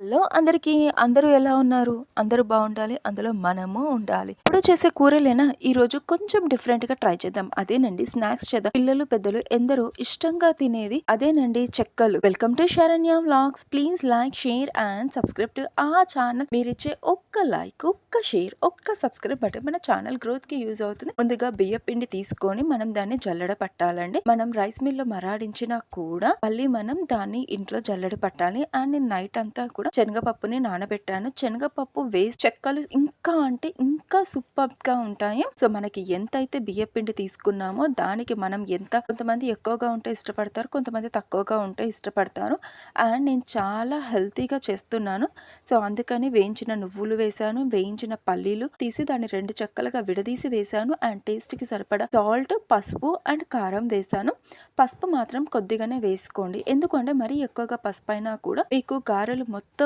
Hello అందరికీ. అందరూ ఎలా ఉన్నారు? అందరూ బావుండాలి. అందులో మనము ఉండాలి. ఎప్పుడూ చేసే కూరలేనా ఈరోజు కొంచెం డిఫరెంట్‌గా ట్రై చేద్దాం. అదేనండి స్నాక్స్ చేద్దాం. పిల్లలు, పెద్దలు ఎందరో ఇష్టంగా తినేది అదేనండి చెక్కలు. Welcome to Saranya vlogs. Please like, share and subscribe to channel. మీరిచ్చే ఒక్క లైక్, ఒక్క షేర్, ఒక్క సబ్స్క్రైబ్ బటన్ మన ఛానల్ గ్రోత్‌కి యూజ్ అవుతుంది. ముందుగా బియ్యపిండి తీసుకొని మనం దాన్ని జల్లెడ పట్టాలండి. మనం రైస్ మిల్‌లో మరాడించినా కూడా మళ్ళీ మనం దాన్ని ఇంట్లో జల్లెడ పట్టాలి. అండ్ నేను నైట్ అంతా కూడా శనగపప్పుని నానబెట్టాను. శనగపప్పు వేసి చెక్కలు ఇంకా అంటే ఇంకా సూపర్‌గా ఉంటాయి. సో, మనకి ఎంతైతే బియ్యపిండి తీసుకున్నామో దానికి మనం కొంతమంది ఎక్కువగా ఉంటే ఇష్టపడతారు. కొంతమంది తక్కువగా ఉంటే ఇష్టపడతారు. అండ్ నేను చాలా హెల్తీగా చేస్తున్నాను. సో, అందుకని వేయించిన నువ్వులు వేశాను. వేయించిన పల్లీలు తీసి దాన్ని 2 చెక్కలుగా విడదీసి వేశాను. అండ్ టేస్ట్‌కి సరిపడా సాల్ట్, పసుపు అండ్ కారం వేశాను. పసుపు మాత్రం కొద్దిగానే వేసుకోండి. ఎందుకంటే మరీ ఎక్కువగా పసుపైనా కూడా మీకు గారెలు మొత్తము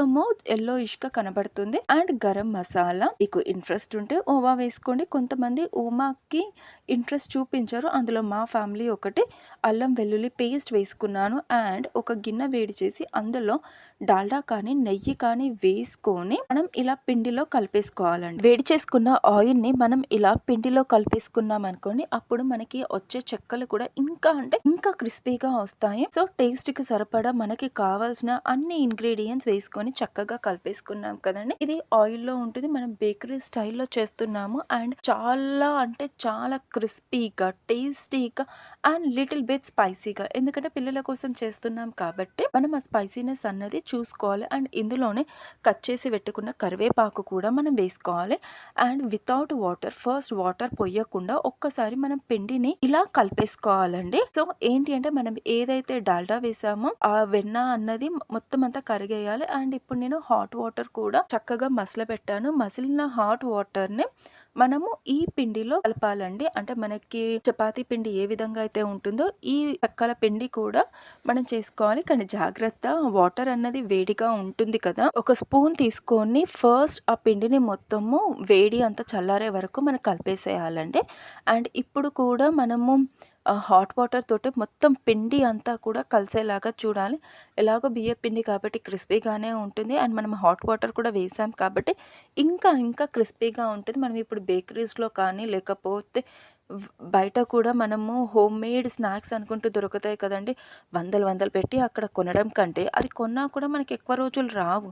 యెల్లోయిష్‌గా కనబడుతుంది. అండ్ గరం మసాలా మీకు ఇంట్రెస్ట్ ఉంటే ఓవా వేసుకోండి. కొంతమంది ఓమాకి ఇంట్రెస్ట్ చూపించరు. అందులో మా ఫ్యామిలీ ఒకటి అల్లం వెల్లుల్లి పేస్ట్ వేసుకున్నాను. అండ్ ఒక గిన్నె వేడి చేసి అందులో డాల్డా కానీ నెయ్యి కానీ వేసుకొని మనం ఇలా పిండిలో కలిపేసుకోవాలండి. వేడి చేసుకున్న ఆయిల్‌ని మనం ఇలా పిండిలో కలిపేసుకున్నాం అనుకోండి, అప్పుడు మనకి వచ్చే చెక్కలు కూడా ఇంకా అంటే ఇంకా క్రిస్పీగా వస్తాయి. సో, టేస్ట్‌కి సరిపడా మనకి కావాల్సిన అన్ని ఇంగ్రీడియెంట్స్ వేసుకొని చక్కగా కలిపేసుకున్నాం కదండి. ఇది ఆయిల్‌లో ఉంటుంది. మనం బేకరీ స్టైల్‌లో చేస్తున్నాము. అండ్ చాలా అంటే చాలా క్రిస్పీగా, టేస్టీగా అండ్ లిటిల్ బిట్ స్పైసీగా. ఎందుకంటే పిల్లల కోసం చేస్తున్నాం కాబట్టి మనం ఆ స్పైసీనెస్ అన్నది చూసుకోవాలి. అండ్ ఇందులోనే కట్ చేసి పెట్టుకున్న కరివేపాకు కూడా మనం వేసుకోవాలి. And without water first water పొయ్యకుండా ఒక్కసారి మనం పిండిని ఇలా కలిపేసుకోవాలండి. సో, ఏంటి అంటే మనం ఏదైతే డాల్డా వేసామో ఆ వెన్న అన్నది మొత్తం అంతా కరిగేయాలి. అండ్ ఇప్పుడు నేను హాట్ వాటర్ కూడా చక్కగా మసలబెట్టాను. మసిలిన హాట్ వాటర్‌ని మనము ఈ పిండిలో కలపాలండి. అంటే మనకి చపాతీ పిండి ఏ విధంగా అయితే ఉంటుందో ఈ చెక్కల పిండి కూడా మనం చేసుకోవాలి. కానీ జాగ్రత్త, వాటర్ అన్నది వేడిగా ఉంటుంది కదా! ఒక స్పూన్ తీసుకొని ఫస్ట్ ఆ పిండిని మొత్తము వేడి అంతా చల్లారే వరకు మనం కలిపేసేయాలండి. అండ్ ఇప్పుడు కూడా మనము హాట్ వాటర్ తోటి మొత్తం పిండి అంతా కూడా కలిసేలాగా చూడాలి. ఎలాగో బియ్యపిండి కాబట్టి క్రిస్పీగానే ఉంటుంది. అండ్ మనం హాట్ వాటర్ కూడా వేసాం కాబట్టి ఇంకా క్రిస్పీగా ఉంటుంది. మనం ఇప్పుడు బేకరీస్‌లో కానీ లేకపోతే బయట కూడా మనము హోమ్‌మేడ్ స్నాక్స్ అనుకుంటూ దొరుకుతాయి కదండీ! వందలు పెట్టి అక్కడ కొనడం కంటే అది కొన్నా కూడా మనకి ఎక్కువ రోజులు రావు.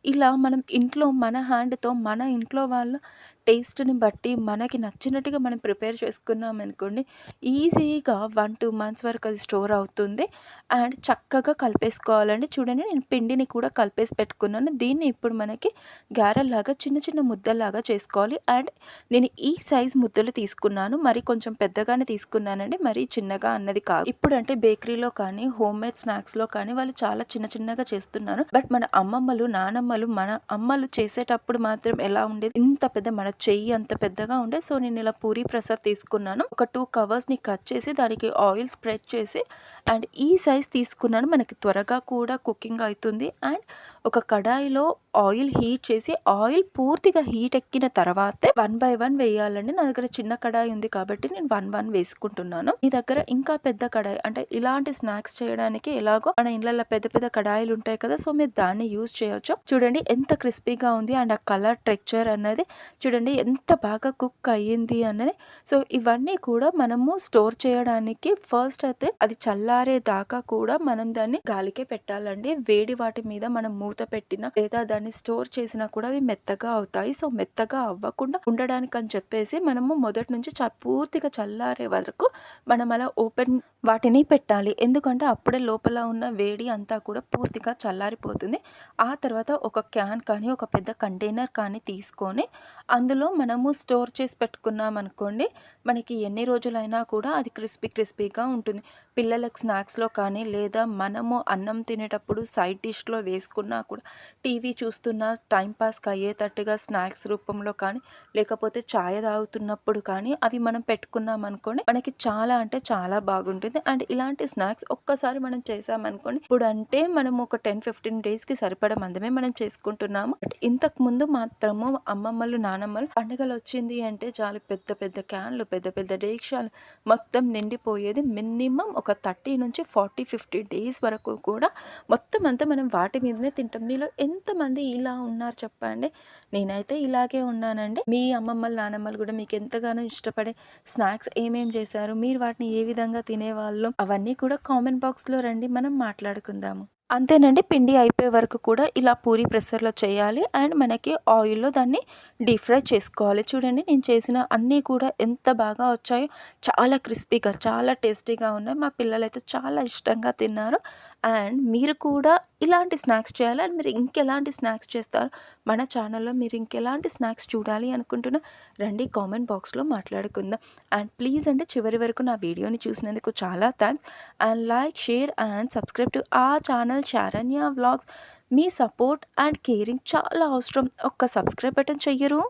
ఇలా మనం ఇంట్లో మన హ్యాండ్‌తో మన ఇంట్లో వాళ్ళ టేస్ట్‌ని బట్టి మనకి నచ్చినట్టుగా మనం ప్రిపేర్ చేసుకున్నామనుకోండి, ఈజీగా 1, 2 మంత్స్ వరకు అది స్టోర్ అవుతుంది. అండ్ చక్కగా కలిపేసుకోవాలండి. చూడండి నేను పిండిని కూడా కలిపేసి పెట్టుకున్నాను. దీన్ని ఇప్పుడు మనకి గారెల్లాగా చిన్న చిన్న ముద్దల్లాగా చేసుకోవాలి. అండ్ నేను ఈ సైజ్ ముద్దలు తీసుకున్నాను. మరి కొంచెం పెద్దగానే తీసుకున్నానండి. మరీ చిన్నగా అన్నది కాదు. ఇప్పుడంటే బేకరీలో కానీ, హోమ్‌మేడ్ స్నాక్స్‌లో కానీ వాళ్ళు చాలా చిన్న చిన్నగా చేస్తున్నారు. బట్ మన అమ్మమ్మలు, నానమ్మలు, మన అమ్మలు చేసేటప్పుడు మాత్రం ఎలా ఉండేది, ఇంత పెద్ద మన చెయ్యి అంత పెద్దగా ఉండే. సో, నేను ఇలా పూరి ప్రసాద్ తీసుకున్నాను. ఒక 2 కవర్స్‌ని కట్ చేసి దానికి ఆయిల్ స్ప్రెడ్ చేసి అండ్ ఈ సైజ్ తీసుకున్నాను. మనకి త్వరగా కూడా కుకింగ్ అయితుంది. అండ్ ఒక కడాయిలో ఆయిల్ హీట్ చేసి ఆయిల్ పూర్తిగా హీట్ ఎక్కిన తర్వాతే 1 బై 1 వేయాలండి. నా దగ్గర చిన్న కడాయి ఉంది కాబట్టి నేను 1 వేసుకుంటున్నాను. మీ దగ్గర ఇంకా పెద్ద కడాయి అంటే ఇలాంటి స్నాక్స్ చేయడానికి ఎలాగో మన ఇళ్ళల్లో పెద్ద పెద్ద కడాయిలు ఉంటాయి కదా! సో, మీరు దాన్ని యూజ్ చేయొచ్చు. చూడండి ఎంత క్రిస్పీగా ఉంది. అండ్ ఆ కలర్ టెక్స్చర్ అన్నది చూడండి ఎంత బాగా కుక్ అయ్యింది అన్నది. సో, ఇవన్నీ కూడా మనము స్టోర్ చేయడానికి ఫస్ట్ అయితే అది చల్లారే దాకా కూడా మనం దాన్ని గాలికే పెట్టాలండి. వేడి వాటి మీద మనం మూత పెట్టినా లేదా దాన్ని స్టోర్ చేసినా కూడా అవి మెత్తగా అవుతాయి. సో, మెత్తగా అవ్వకుండా ఉండడానికి అని చెప్పేసి మనము మొదటి నుంచి పూర్తిగా చల్లారే వరకు మనం అలా ఓపెన్ వాటిని పెట్టాలి. ఎందుకంటే అప్పుడే లోపల ఉన్న వేడి అంతా కూడా పూర్తిగా చల్లారిపోతుంది. ఆ తర్వాత ఒక క్యాన్ కానీ, ఒక పెద్ద కంటైనర్ కానీ తీసుకొని అందులో మనము స్టోర్ చేసి పెట్టుకున్నామనుకోండి, మనకి ఎన్ని రోజులైనా కూడా అది క్రిస్పీగా ఉంటుంది. పిల్లలకి స్నాక్స్‌లో కానీ లేదా మనము అన్నం తినేటప్పుడు సైడ్ డిష్‌లో వేసుకున్నా కూడా టీవీ చూస్తున్నా టైం పాస్‌కి అయ్యేటట్టుగా స్నాక్స్ రూపంలో కానీ లేకపోతే చాయ్ తాగుతున్నప్పుడు కానీ అవి మనం పెట్టుకున్నామనుకోండి, మనకి చాలా అంటే చాలా బాగుంటుంది. అండ్ ఇలాంటి స్నాక్స్ ఒక్కసారి మనం చేసామనుకోండి, ఇప్పుడంటే మనం ఒక 10, 15 డేస్‌కి సరిపడా మందమే మనం చేసుకుంటున్నాము. బట్ ఇంతకు ముందు మాత్రము అమ్మమ్మలు, నానమ్మలు పండుగలొచ్చింది అంటే చాలు పెద్ద పెద్ద క్యాన్‌లు, పెద్ద పెద్ద డేక్షాలు మొత్తం నిండిపోయేది. మినిమమ్ ఒక 30 నుంచి 40, 50 డేస్ వరకు కూడా మొత్తం అంతా మనం వాటి మీదనే తింటాం. మీలో ఎంతమంది ఇలా ఉన్నారు చెప్పండి? నేనైతే ఇలాగే ఉన్నానండి. మీ అమ్మమ్మలు, నానమ్మలు గూడా మీకెంతగానో ఇష్టపడే స్నాక్స్ ఏమేం చేశారు? మీరు వాటిని ఏ విధంగా తినేవాళ్ళు? అవన్నీ కూడా కామెంట్ బాక్స్‌లో రండి, మనం మాట్లాడుకుందాము. అంతేనండి. పిండి అయిపోయే వరకు కూడా ఇలా పూరి ప్రెషర్‌లో చేయాలి. అండ్ మనకి ఆయిల్‌లో దాన్ని డీప్ ఫ్రై చేసుకోవాలి. చూడండి నేను చేసిన అన్నీ కూడా ఎంత బాగా వచ్చాయో. చాలా క్రిస్పీగా, చాలా టేస్టీగా ఉన్నాయి. మా పిల్లలైతే చాలా ఇష్టంగా తిన్నారు. అండ్ మీరు కూడా ఇలాంటి స్నాక్స్ చేయాలి. అండ్ మీరు ఇంకెలాంటి స్నాక్స్ చేస్తారు? మన ఛానల్‌లో మీరు ఇంకెలాంటి స్నాక్స్ చూడాలి అనుకుంటున్నా రండి, కామెంట్ బాక్స్‌లో మాట్లాడుకుందాం. అండ్ ప్లీజ్ అండి, చివరి వరకు నా వీడియోని చూసినందుకు చాలా thanks. And like, share and subscribe to channel Saranya vlogs. Me support and caring చాలా అవసరం. ఒక్క సబ్స్క్రైబ్ బటన్ చెయ్యరు?